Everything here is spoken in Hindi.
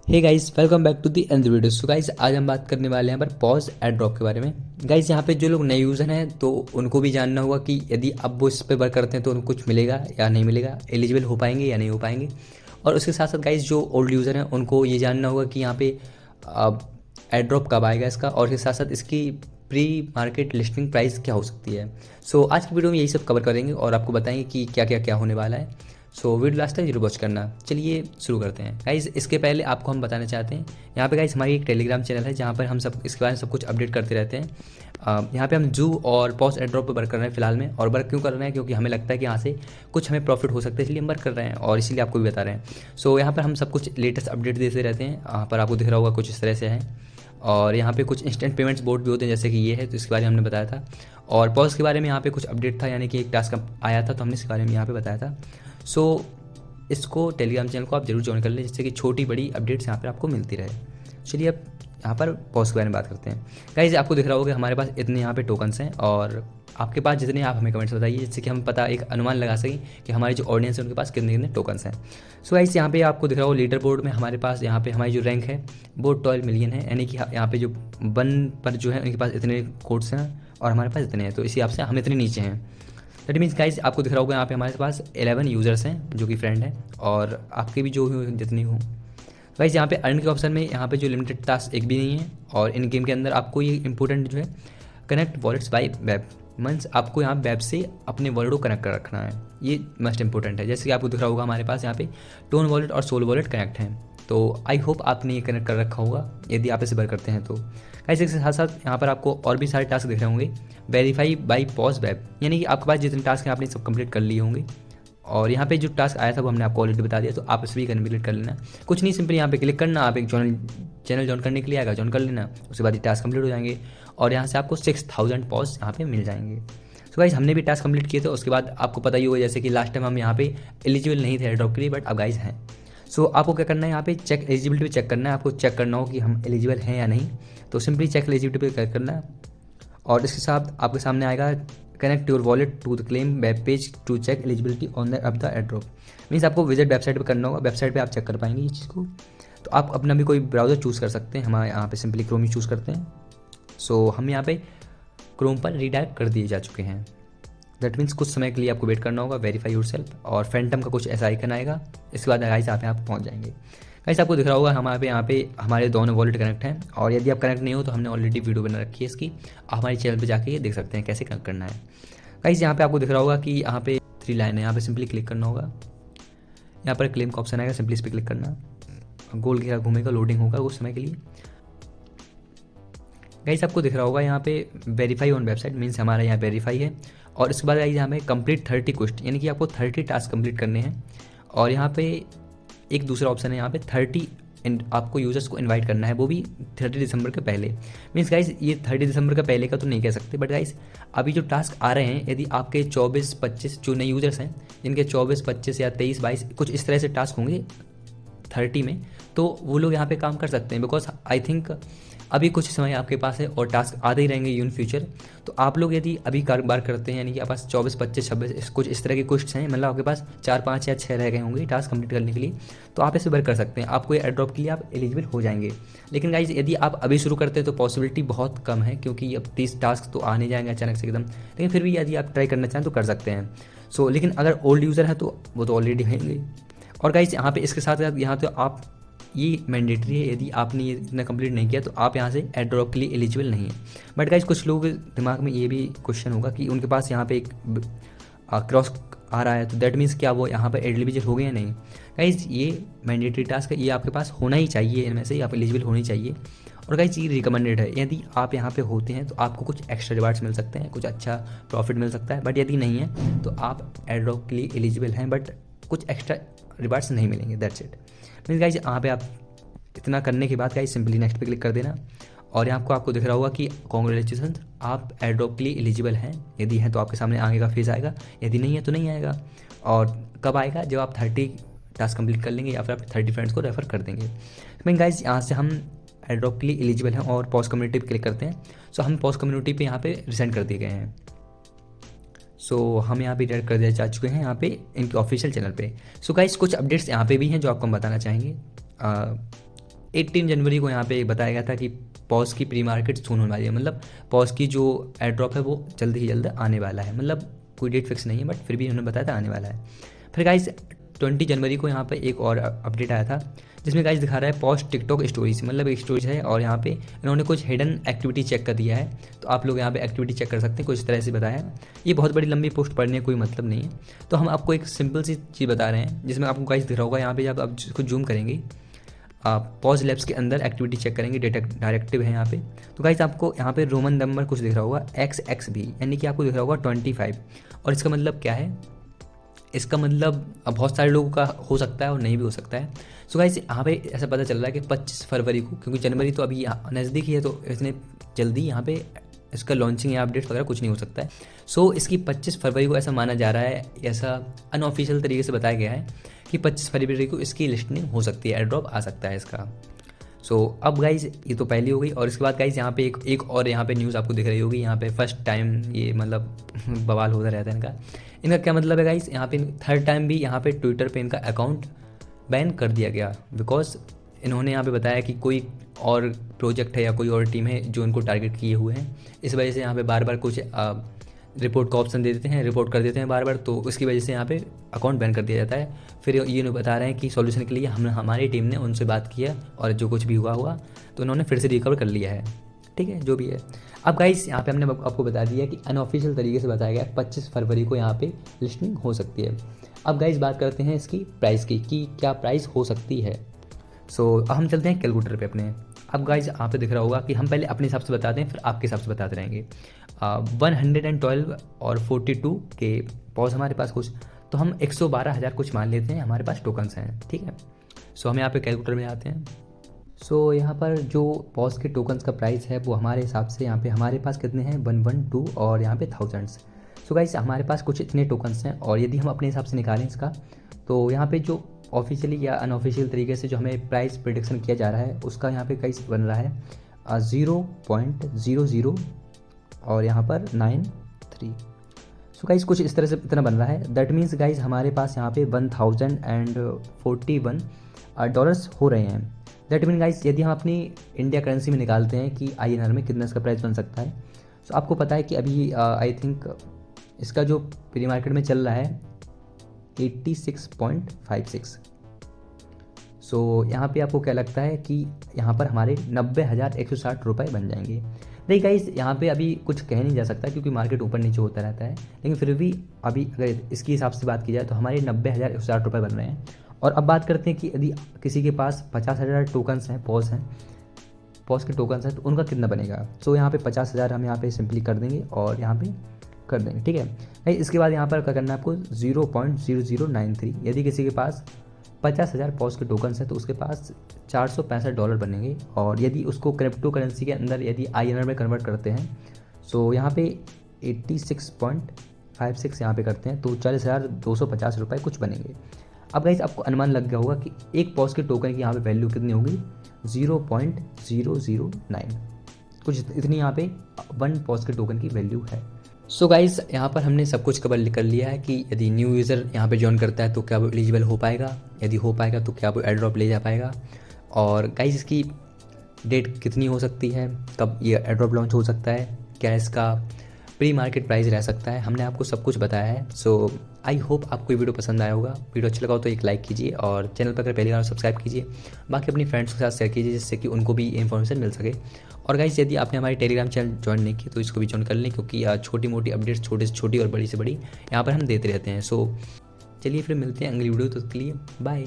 Hey guys, welcome back to the end video. So guys, आज हम बात करने वाले हैं पर पॉज एड ड्रॉप के बारे में। गाइस, यहाँ पे जो लोग नए यूज़र हैं तो उनको भी जानना होगा कि यदि अब वो इस पे वर्क करते हैं तो उनको कुछ मिलेगा या नहीं मिलेगा, एलिजिबल हो पाएंगे या नहीं हो पाएंगे। और उसके साथ साथ गाइस, जो ओल्ड यूज़र हैं उनको ये जानना होगा कि यहाँ पे एड ड्रॉप कब आएगा इसका, और इसके साथ साथ इसकी प्री मार्केट लिस्टिंग प्राइस क्या हो सकती है। सो आज की वीडियो में यही सब कवर करेंगे और आपको बताएंगे कि क्या क्या क्या होने वाला है। सो वीडियो लास्ट तक जरूर वॉच करना। चलिए शुरू करते हैं गाइज। इसके पहले आपको हम बताना चाहते हैं, यहाँ पे गाइज हमारी एक टेलीग्राम चैनल है जहाँ पर हम सब इसके बारे में सब कुछ अपडेट करते रहते हैं। यहाँ पे हम जू और पॉज एड ड्रॉप पर वर्क कर रहे हैं फिलहाल में, और वर्क क्यों कर रहे हैं क्योंकि हमें लगता है कि यहाँ से कुछ हमें प्रॉफिट हो सकता है, इसलिए हम वर्क कर रहे हैं और इसीलिए आपको भी बता रहे हैं। सो यहाँ पर हम सब कुछ लेटेस्ट अपडेट देते रहते हैं। यहाँ पर आपको दिख रहा होगा कुछ इस तरह से है, और यहाँ पे कुछ इंस्टेंट पेमेंट्स बोर्ड भी होते हैं जैसे कि ये है, तो इसके बारे में हमने बताया था। और पॉज के बारे में यहाँ पे कुछ अपडेट था, यानी कि एक टास्क आया था तो हमने इसके बारे में यहाँ पे बताया था। सो इसको टेलीग्राम चैनल को आप जरूर ज्वाइन कर लें, जिससे कि छोटी बड़ी अपडेट्स यहाँ पर आपको मिलती रहे। चलिए अब यहाँ पर पॉज के बारे में बात करते हैं। गाइस, आपको दिख रहा होगा कि हमारे पास इतने यहाँ पे टोकन्स हैं, और आपके पास जितने आप हमें कमेंट्स बताइए, जिससे कि हम पता एक अनुमान लगा सकें कि हमारी जो ऑडियंस है उनके पास कितने कितने टोकन्स हैं। सो गाइस, यहाँ पे आपको दिख रहा होगा लीडर बोर्ड में हमारे पास यहाँ पे हमारी जो रैंक है वो 12 मिलियन है, यानी कि यहाँ पे जो 1 पर जो है उनके पास इतने कोड्स हैं और हमारे पास इतने हैं, तो इसी हिसाब से हम इतने नीचे हैं। दैट मीन्स गाइज, आपको दिख रहा होगा यहाँ पे हमारे पास 11 यूज़र्स हैं जो कि फ्रेंड हैं, और आपके भी जो जितनी हो। गाइज, यहाँ पे अर्न के ऑप्शन में यहाँ पे जो लिमिटेड टास्क एक भी नहीं है, और इन गेम के अंदर आपको ये इंपॉर्टेंट जो है connect wallets by web, means आपको यहाँ वेब से अपने वॉलेट को कनेक्ट कर रखना है। ये मस्ट इंपॉर्टेंट है। जैसे कि आपको दिख रहा होगा हमारे पास यहाँ पे टोन वॉलेट और सोल वॉलेट कनेक्ट हैं, तो आई होप आपने ये कनेक्ट कर रखा होगा यदि आप इसे भर करते हैं तो। गाइस, इसके साथ साथ यहाँ पर आपको और भी सारे टास्क दिख रहे होंगे वेरीफाई बाई पॉज वेब, यानी कि आपके पास जितने टास्क हैं आपने सब कंप्लीट कर लिए होंगे। और यहाँ पे जो टास्क आया था वो हमने आपको ऑलरेडी बता दिया, तो आप इसे भी कंप्लीट कर लेना। कुछ नहीं, सिंपली यहाँ पे क्लिक करना, आप एक चैनल ज्वाइन करने के लिए आएगा, ज्वाइन कर लेना, उसके बाद ये टास्क कंप्लीट हो जाएंगे और यहाँ से आपको 6000 पॉज यहाँ पे मिल जाएंगे। सो गाइस, हमने भी टास्क कंप्लीट किए थे, उसके बाद आपको पता ही होगा जैसे कि लास्ट टाइम हम यहाँ पे एलिजिबल नहीं थे एयरड्रॉप के लिए, बट अब गाइस हैं। सो आपको क्या करना है, यहाँ पे चेक एलिजिबिलिटी पे चेक करना है, आपको चेक करना हो कि हम एलिजिबल हैं या नहीं। तो सिंपली चेक एलिजिबिलिटी पे क्लिक करना है, और इसके साथ आपके सामने आएगा connect your wallet to the claim web page to check eligibility on the of the airdrop. Means आपको विजिट वेबसाइट पे करना होगा, वेबसाइट पे आप चेक कर पाएंगे इस चीज़ को। तो आप अपना भी कोई ब्राउज़र चूज़ कर सकते हैं, हमारे यहाँ पे सिंपली क्रोम ही चूज़ करते हैं। सो हम यहाँ पे क्रोम पर रीडायरेक्ट कर दिए जा चुके हैं। दैट मीन्स कुछ समय के लिए आपको वेट करना होगा, वेरीफाई योरसेल्फ, और फैंटम का कुछ ऐसा आइकन आएगा। इसके बाद गाइस आप यहाँ पहुँच जाएंगे। गाइस, आपको दिख रहा होगा हमारे यहाँ पे हमारे दोनों वॉलेट कनेक्ट हैं, और यदि आप कनेक्ट नहीं हो तो हमने ऑलरेडी वीडियो बना रखी है इसकी, आप हमारे चैनल पे जाके ये देख सकते हैं कैसे कनेक्ट करना है। गाइस, यहाँ पे आपको दिख रहा होगा कि यहाँ पे 3 लाइन है, यहाँ पे सिंपली क्लिक करना होगा। यहाँ पर क्लेम का ऑप्शन आएगा, सिंपली इस पर क्लिक करना, गोल घेरा घूमेगा, लोडिंग होगा उस समय के लिए। गाइस, आपको दिख रहा होगा यहाँ पे वेरीफाई ऑन वेबसाइट, मीन्स हमारा यहाँ वेरीफाई है। और इसके बाद गाइस यहाँ पे कंप्लीट 30 क्वेश्चन, यानी कि आपको 30 टास्क कंप्लीट करने हैं। और यहाँ पे एक दूसरा ऑप्शन है, यहाँ पे 30 आपको यूजर्स को इनवाइट करना है, वो भी 30 दिसंबर के पहले। मीन्स गाइस, ये 30 दिसंबर के पहले का तो नहीं कह सकते, बट गाइस अभी जो टास्क आ रहे हैं, यदि आपके 24-25 जो नए यूजर्स हैं जिनके 24-25 या 23-22 कुछ इस तरह से टास्क होंगे 30 में, तो वो लोग यहाँ पे काम कर सकते हैं। बिकॉज आई थिंक अभी कुछ समय आपके पास है और टास्क आते ही रहेंगे इन फ्यूचर। तो आप लोग यदि अभी कारोबार करते हैं, यानी कि आपके पास 24-25-26 कुछ इस तरह के क्वेश्चन हैं, मतलब आपके पास 4-5 या 6 रह गए होंगे टास्क कंप्लीट करने के लिए, तो आप इसे वर्क कर सकते हैं। आपको ये एयरड्रॉप के लिए आप एलिजिबल हो जाएंगे। लेकिन गाइज, यदि आप अभी शुरू करते हैं तो पॉसिबिलिटी बहुत कम है, क्योंकि अब 30 टास्क तो आने जाएंगे अचानक से एकदम। लेकिन फिर भी यदि आप ट्राई करना चाहें तो कर सकते हैं। सो लेकिन अगर ओल्ड यूज़र है तो वो तो ऑलरेडी होंगे। और गाइज, यहाँ पे इसके साथ यहाँ तो आप ये मैंडेटरी है, यदि आपने ये इतना कंप्लीट नहीं किया तो आप यहाँ से एड ड्रॉप के लिए एलिजिबल नहीं है। बट गाइज, कुछ लोगों के दिमाग में ये भी क्वेश्चन होगा कि उनके पास यहाँ पे एक क्रॉस आ रहा है, तो दैट मीन्स क्या वो यहाँ पर एलिजिबल हो गए या नहीं। गाइज, ये मैंडेटरी टास्क है, ये आपके पास होना ही चाहिए, इनमें से आप एलिजिबल होनी चाहिए। और गाइज, ये रिकमेंडेड है, यदि आप यहाँ पे होते हैं तो आपको कुछ एक्स्ट्रा रिवार्ड्स मिल सकते हैं, कुछ अच्छा प्रॉफिट मिल सकता है। बट यदि नहीं है तो आप एड ड्रॉप के लिए एलिजिबल हैं, बट कुछ एक्स्ट्रा रिवार्ड्स नहीं मिलेंगे। That's it. मीन्स गाइज, यहाँ पे आप इतना करने के बाद गाइज सिंपली नेक्स्ट पे क्लिक कर देना, और यहाँ आपको दिख रहा होगा कि कॉन्ग्रेचुलेसन, आप एड ड्रॉप के लिए एलिजिबल हैं। यदि हैं तो आपके सामने आगे का फेज आएगा, यदि नहीं है तो नहीं आएगा। और कब आएगा, जब आप 30 टास्क कंप्लीट कर लेंगे या फिर आप 30 फ्रेंड्स को रेफर कर देंगे। मीन गाइज, यहाँ से हम एड ड्रॉप के लिए एलिजिबल हैं, और पॉज कम्युनिटी पे क्लिक करते हैं। सो हम पॉज कम्युनिटी पे यहाँ पे रिसेंड कर दिए गए हैं। सो हम यहाँ पे डायरेक्ट कर दिया जा चुके हैं यहाँ पे इनके ऑफिशियल चैनल पे। सो गाइस, कुछ अपडेट्स यहाँ पे भी हैं जो आपको हम बताना चाहेंगे। 18 जनवरी को यहाँ पे बताया गया था कि पॉज की प्री मार्केट सून होने वाली है, मतलब पॉज की जो एयर ड्रॉप है वो जल्द ही जल्द आने वाला है, मतलब कोई डेट फिक्स नहीं है बट फिर भी उन्होंने बताया था आने वाला है। फिर गाइस 20 जनवरी को यहाँ पे एक और अपडेट आया था जिसमें गाइस दिखा रहा है पॉज टिकटॉक स्टोरीज, मतलब एक स्टोरीज है और यहाँ पे इन्होंने कुछ हिडन एक्टिविटी चेक कर दिया है, तो आप लोग यहाँ पे एक्टिविटी चेक कर सकते हैं, कुछ इस तरह से बताया है। ये बहुत बड़ी लंबी पोस्ट पढ़ने का कोई मतलब नहीं है, तो हम आपको एक सिंपल सी चीज़ बता रहे हैं जिसमें आपको गाइस दिख रहा होगा यहाँ पे जब आप इसको जूम करेंगे, आप पॉज लैब्स के अंदर एक्टिविटी चेक करेंगे, डायरेक्टिव है यहाँ पे, तो गाइस आपको यहाँ पे रोमन नंबर कुछ दिख रहा होगा XXB, यानी कि आपको दिख रहा होगा 25, और इसका मतलब क्या है, इसका मतलब अब बहुत सारे लोगों का हो सकता है और नहीं भी हो सकता है। सो गाइस यहाँ पे ऐसा पता चल रहा है कि 25 फरवरी को, क्योंकि जनवरी तो अभी नज़दीक ही है, तो इतने जल्दी यहाँ पे इसका लॉन्चिंग या अपडेट वगैरह कुछ नहीं हो सकता है। सो इसकी 25 फरवरी को ऐसा माना जा रहा है, ऐसा अनऑफिशियल तरीके से बताया गया है कि 25 फरवरी को इसकी लिस्टिंग हो सकती है, एयर ड्रॉप आ सकता है इसका। सो अब गाइज ये तो पहली हो गई, और इसके बाद गाइज यहाँ पे एक और यहाँ पे न्यूज़ आपको दिख रही होगी, यहाँ पे फर्स्ट टाइम ये मतलब बवाल होता रहता है इनका क्या मतलब है गाइज, यहाँ पे थर्ड टाइम भी यहाँ पे ट्विटर पे इनका अकाउंट बैन कर दिया गया, बिकॉज इन्होंने यहाँ पे बताया कि कोई और प्रोजेक्ट है या कोई और टीम है जो इनको टारगेट किए हुए हैं, इस वजह से यहाँ पे बार बार कुछ रिपोर्ट का ऑप्शन दे देते हैं, रिपोर्ट कर देते हैं बार बार, तो उसकी वजह से यहाँ पे अकाउंट बैन कर दिया जाता है। फिर ये बता रहे हैं कि सॉल्यूशन के लिए हमारी टीम ने उनसे बात किया और जो कुछ भी हुआ तो उन्होंने फिर से रिकवर कर लिया है, ठीक है, जो भी है। अब गाइस यहाँ पे हमने आपको बता दिया कि अनऑफिशियल तरीके से बताया गया 25 फरवरी को यहाँ पे लिस्टिंग हो सकती है। अब गाइस बात करते हैं इसकी प्राइस की कि क्या प्राइस हो सकती है। सो अब हम चलते हैं कैलकुलेटर पे अपने। अब गाइस यहाँ पे दिख रहा होगा कि हम पहले अपने हिसाब से बताते हैं, फिर आपके हिसाब से बताते रहेंगे। 112 और 42 के पॉज हमारे पास कुछ, तो हम 112,000 कुछ मान लेते हैं हमारे पास टोकन्स हैं, ठीक है। सो हम यहाँ पे कैलकुलेटर में आते हैं। सो यहाँ पर जो पॉज के टोकन्स का प्राइस है वो हमारे हिसाब से यहाँ पे हमारे पास कितने हैं 112 और यहाँ पे थाउजेंड्स। सो गाइस हमारे पास कुछ इतने टोकन्स हैं, और यदि हम अपने हिसाब से निकालें इसका, तो यहाँ पे जो ऑफिशियली या अनऑफिशियल तरीके से जो हमें प्राइस प्रिडिक्शन किया जा रहा है उसका यहाँ पे कई बन रहा है 0.00 और यहाँ पर 93। सो गाइस कुछ इस तरह से इतना बन रहा है। दैट मीन्स गाइस हमारे पास यहाँ पे 1041 डॉलर्स हो रहे हैं। दैट मीन गाइस यदि हम अपनी इंडिया करेंसी में निकालते हैं कि INR में कितना इसका प्राइस बन सकता है, तो आपको पता है कि अभी आई थिंक इसका जो प्री मार्केट में चल रहा है 86.56। सो यहाँ पे आपको क्या लगता है कि यहाँ पर हमारे 90,160 रुपये बन जाएंगे। देखिए गाइस यहाँ पे अभी कुछ कह नहीं जा सकता क्योंकि मार्केट ऊपर नीचे होता रहता है, लेकिन फिर भी अभी अगर इसके हिसाब से बात की जाए तो हमारे 90,160 रुपये बन रहे हैं। और अब बात करते हैं कि यदि किसी के पास 50,000 टोकन्स हैं, पॉज के टोकन्स हैं, तो उनका कितना बनेगा। सो यहाँ पे 50,000 हम यहाँ पे सिंपली कर देंगे और यहाँ पे कर देंगे, ठीक है भाई। इसके बाद यहाँ पर क्या करना है आपको 0.0093। यदि किसी के पास 50,000 पॉज के टोकन्स हैं तो उसके पास $465 बनेंगे, और यदि उसको क्रिप्टो करेंसी के अंदर यदि INR में कन्वर्ट करते हैं, सो यहाँ पे 86.56 यहाँ पे करते हैं तो 40,250 रुपये कुछ बनेंगे। अब गाइस आपको अनुमान लग गया होगा कि एक पॉज के टोकन की यहाँ पे वैल्यू कितनी होगी 0.009, कुछ इतनी यहाँ पे 1 पॉज के टोकन की वैल्यू है। सो गाइस यहाँ पर हमने सब कुछ कवर कर लिया है कि यदि न्यू यूज़र यहाँ पे ज्वाइन करता है तो क्या वो एलिजिबल हो पाएगा, यदि हो पाएगा तो क्या वो एयर ड्रॉप ले जा पाएगा, और गाइस इसकी डेट कितनी हो सकती है, कब ये एयर ड्रॉप लॉन्च हो सकता है, क्या इसका प्री मार्केट प्राइस रह सकता है, हमने आपको सब कुछ बताया है। सो आई होप आपको ये वीडियो पसंद आया होगा। वीडियो अच्छा लगा हो तो एक लाइक कीजिए और चैनल पर अगर पहली बार सब्सक्राइब कीजिए, बाकी अपनी फ्रेंड्स के साथ शेयर कीजिए जिससे कि उनको भी इन्फॉर्मेशन मिल सके। और गाइस यदि आपने हमारे टेलीग्राम चैनल ज्वाइन नहीं किया तो इसको भी ज्वाइन कर लें, क्योंकि छोटी मोटी अपडेट्स छोटे से छोटी और बड़ी से बड़ी यहाँ पर हम देते रहते हैं। सो चलिए फिर मिलते हैं अगली वीडियो, तो उसके लिए बाय।